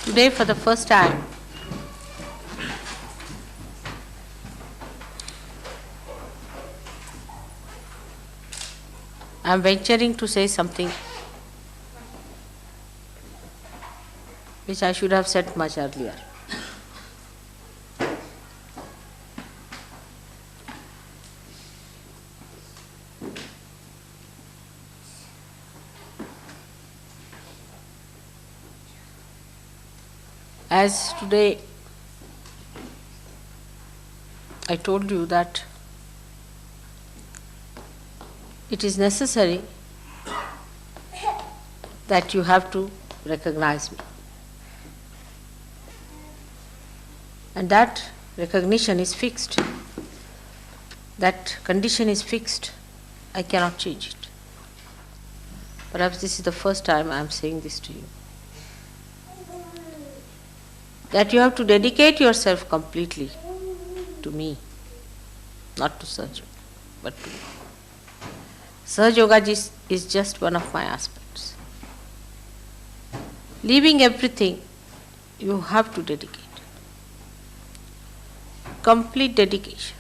Today, for the first time, I am venturing to say something which I should have said much earlier. As today I told you that it is necessary that you have to recognize me. And that recognition is fixed. That condition is fixed. I cannot change it. Perhaps this is the first time I am saying this to you. That you have to dedicate yourself completely to me, not to SahajaYoga, but to me. SahajaYoga is just one of my aspects. Leaving everything, you have to dedicate. Complete dedication.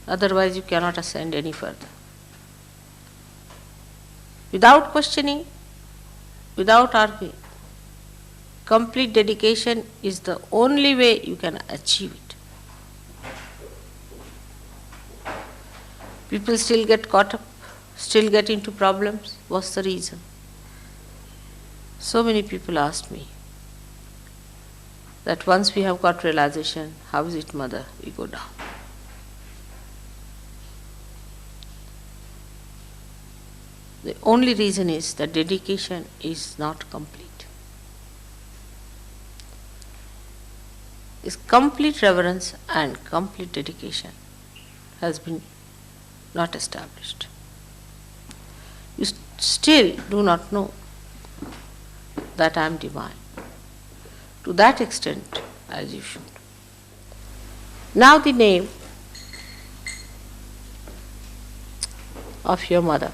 Otherwise you cannot ascend any further. Without questioning, without arguing. Complete dedication is the only way you can achieve it. People still get caught up, still get into problems. What's the reason? So many people ask me that once we have got realization, how is it, Mother, we go down? The only reason is that dedication is not complete. This complete reverence and complete dedication has been not established. You still do not know that I am divine to that extent as you should. Now the name of your mother.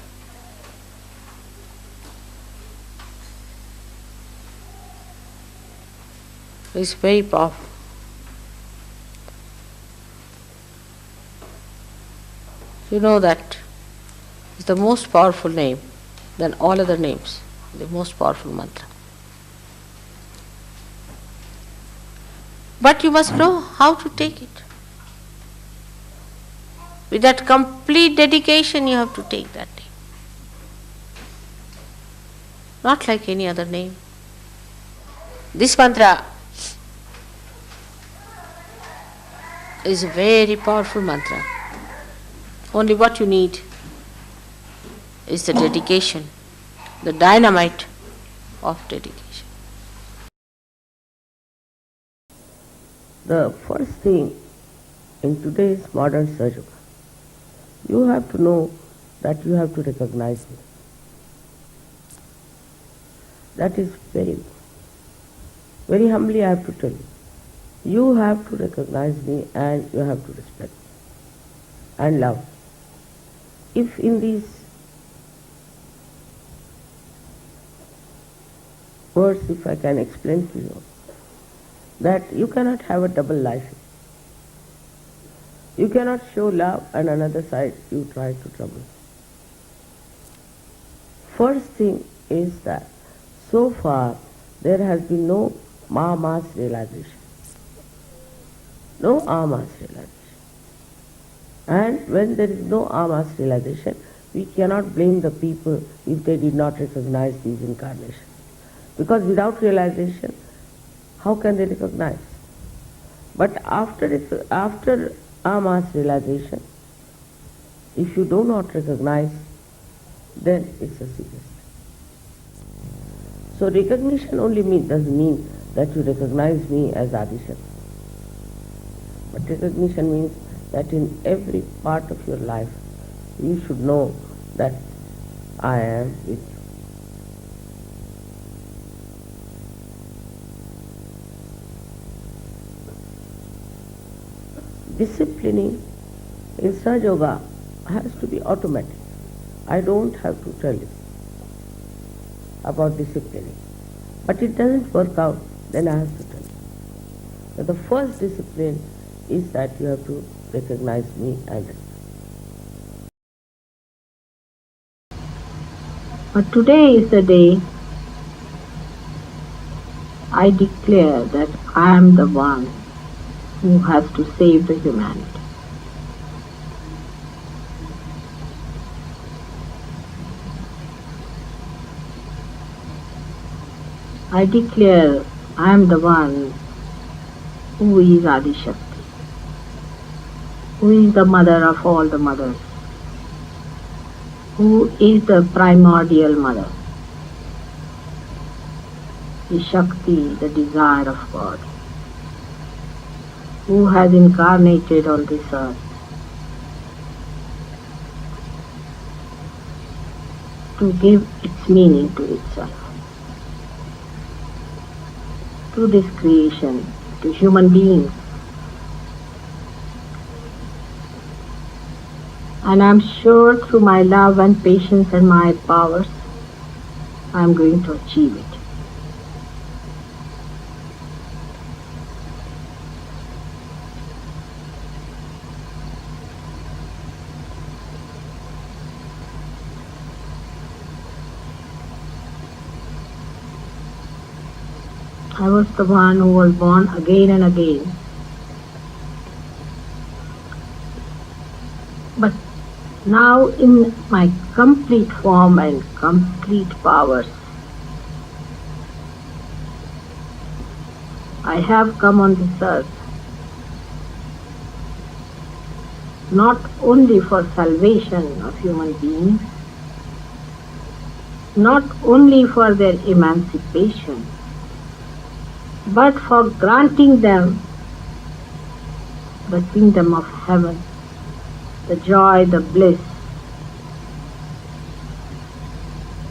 Is very powerful. You know that is the most powerful name than all other names, the most powerful mantra. But you must know how to take it. With that complete dedication, you have to take that name. Not like any other name. This mantra is a very powerful mantra. Only what you need is the dedication, the dynamite of dedication. The first thing in today's modern SahajaYoga, you have to know that you have to recognize me. That is very humbly I have to tell you. You have to recognize me and you have to respect me and love. If in these words, if I can explain to you, that you cannot have a double life. You cannot show love and another side you try to trouble. First thing is that so far there has been no mass realization. No mass realization. And when there is no mass realization, we cannot blame the people if they did not recognize these incarnations. Because without realization, how can they recognize? But after mass realization, if you do not recognize, then it's a serious thing. So recognition only doesn't mean that you recognize me as Adishakti. But recognition means that in every part of your life, you should know that I am with you. Disciplining in SahajaYoga has to be automatic. I don't have to tell you about disciplining. But it doesn't work out, then I have to tell you. But the first discipline is that you have to recognize me as it. But today is the day I declare that I am the one who has to save the humanity. I declare I am the one who is Adi Shakti, who is the mother of all the mothers, who is the primordial mother, the Shakti, the desire of God, who has incarnated on this earth to give its meaning to itself, to this creation, to human beings. And I am sure through my love and patience and my powers, I am going to achieve it. I was the one who was born again and again. But now in my complete form and complete powers, I have come on this earth not only for salvation of human beings, not only for their emancipation, but for granting them the kingdom of heaven, the joy, the bliss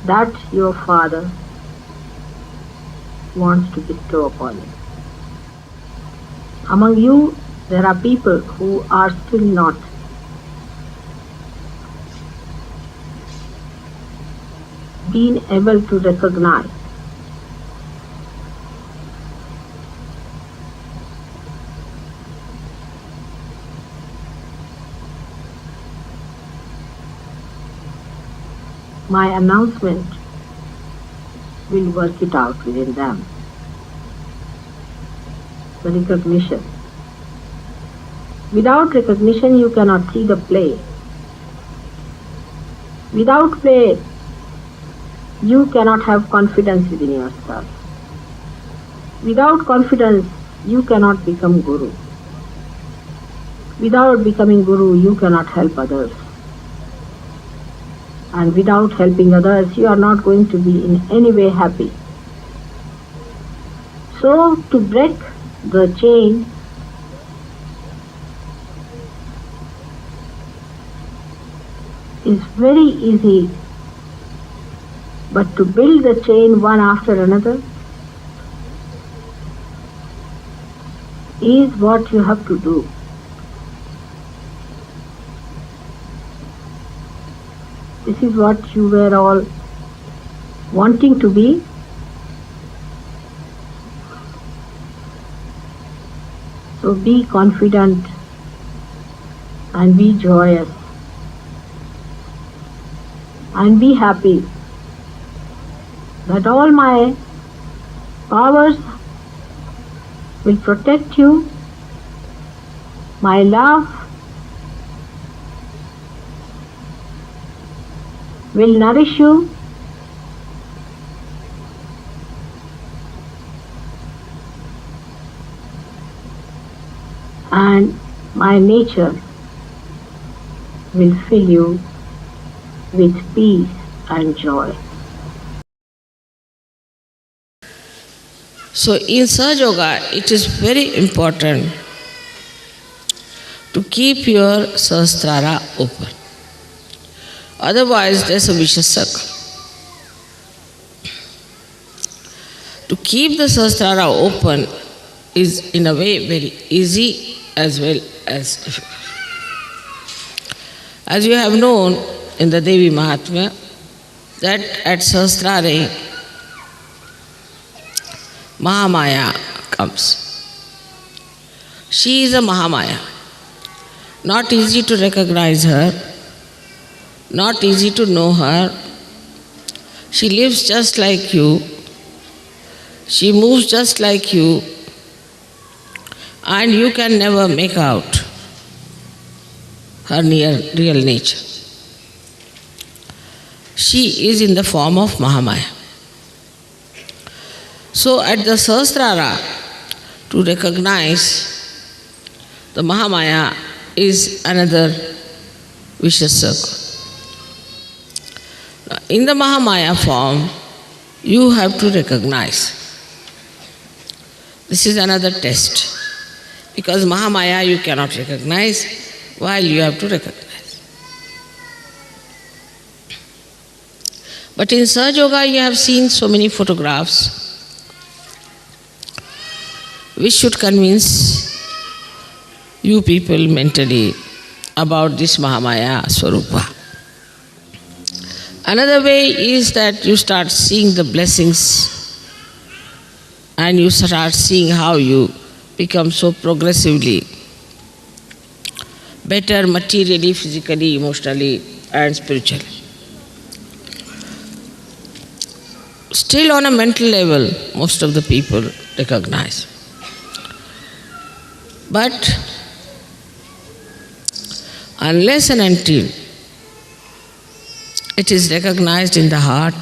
that your Father wants to bestow upon you. Among you, there are people who are still not being able to recognize my announcement will work it out within them. The recognition. Without recognition, you cannot see the play. Without play, you cannot have confidence within yourself. Without confidence, you cannot become Guru. Without becoming Guru, you cannot help others. And without helping others, you are not going to be in any way happy. So, to break the chain, is very easy, but to build the chain one after another is what you have to do. This is what you were all wanting to be. So be confident and be joyous and be happy that all my powers will protect you. My love will nourish you. And my nature will fill you with peace and joy. So in SahajaYoga, it is very important to keep your Sahastrara open. Otherwise, there's a vicious circle. To keep the Sahastrara open is in a way very easy as well as difficult. As you have known in the Devi Mahatmya, that at Sahastrare, Mahamaya comes. She is a Mahamaya. Not easy to recognize her, not easy to know her. She lives just like you, she moves just like you, and you can never make out her real nature. She is in the form of Mahamaya. So at the Sahastrara, to recognize the Mahamaya is another vicious circle. Now, in the Mahamaya form, you have to recognize. This is another test. Because Mahamaya you cannot recognize, while you have to recognize. But in SahajaYoga you have seen so many photographs which should convince you people mentally about this Mahamaya Swarupa. Another way is that you start seeing the blessings and you start seeing how you become so progressively better materially, physically, emotionally and spiritually. Still on a mental level, most of the people recognize. But unless and until it is recognized in the heart,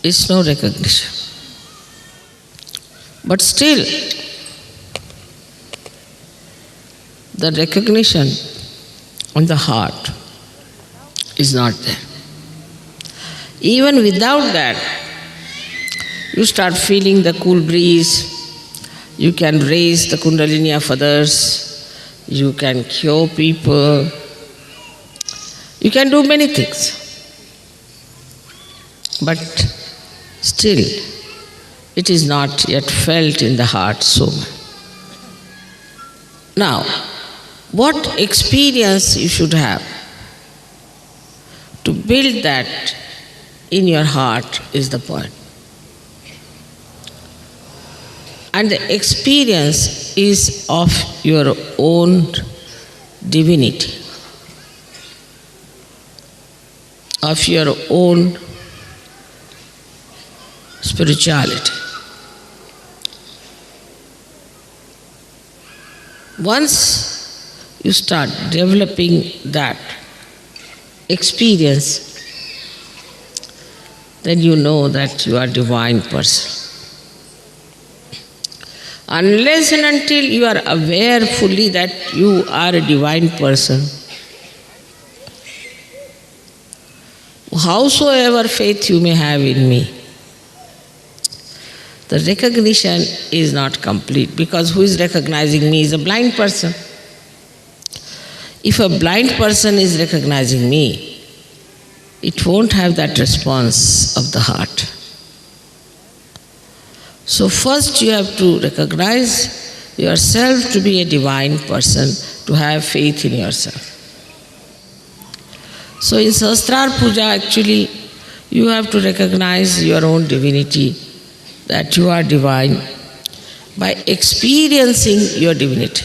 it's no recognition. But still, the recognition on the heart is not there. Even without that, you start feeling the cool breeze, you can raise the kundalini of others, you can cure people, you can do many things. But still, it is not yet felt in the heart so much. Now, what experience you should have to build that in your heart is the point. And the experience is of your own divinity, of your own spirituality. Once you start developing that experience, then you know that you are a divine person. Unless and until you are aware fully that you are a divine person, howsoever faith you may have in me, the recognition is not complete, because who is recognizing me is a blind person. If a blind person is recognizing me, it won't have that response of the heart. So first you have to recognize yourself to be a divine person, to have faith in yourself. So in Sahastrara Puja actually you have to recognize your own divinity, that you are divine, by experiencing your divinity.